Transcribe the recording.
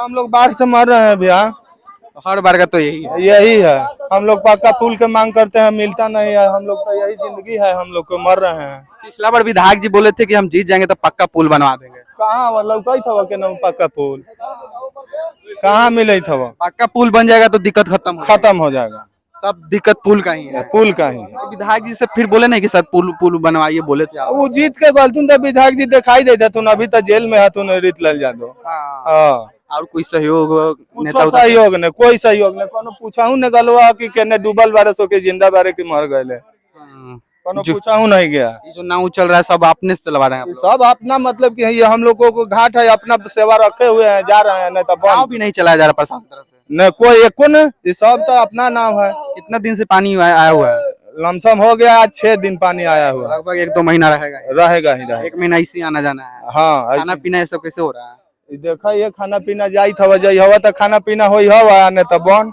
हम लोग बाढ़ से मर रहे हैं भैया। हर बार का तो यही है, हम लोग पक्का पुल के मांग करते हैं, मिलता नहीं है। हम लोग का यही जिंदगी है, हम लोग को मर रहे हैं। पिछला बार विधायक जी बोले थे कि हम जीत जाएंगे तो पक्का पुल बनवा देंगे। कहाँ मतलब कही था के ना पक्का पुल कहाँ मिले था? पक्का पुल बन जाएगा तो दिक्कत खत्म हो जाएगा। सब दिक्कत पुल का ही है। पुल का ही। विधायक जी से फिर बोले नहीं कि सर पुल पुल बनवाइए, बोले थे आप? वो जीत के गलतुन तो विधायक जी दिखाई देता तुम, अभी तो जेल में है तुम, रीत लल जा दो। हाँ। और कोई सहयोग कुछ सहयोग ने, कोई सहयोग ने, कोनो पूछाऊ ने गलवा कि केने डूबल बारे सो के जिंदा बारे के मर गए, कोनो पूछाऊ नहीं गया। ये जो नाव चल रहा है सब आपने से चलवा रहे हैं? सब अपना मतलब कि ये हम लोगों को घाट है, अपना सेवा रखे हुए हैं, जा रहे हैं। नहीं तो नाव भी नहीं चलाया जा रहा प्रशासन तरफ से? न कोई एको न, ये सब तो अपना नाम है। कितना दिन से पानी आया हुआ है? लमसम हो गया आज 6 दिन पानी आया हुआ। लगभग 1-2 महीना रहेगा ही रहेगा। 1 महीना इसी आना जाना है। हाँ। खाना पीना ये सब कैसे हो रहा है? देखा ये खाना पीना जाई था, वजह हवा तो खाना पीना हो हवा, नहीं तो बन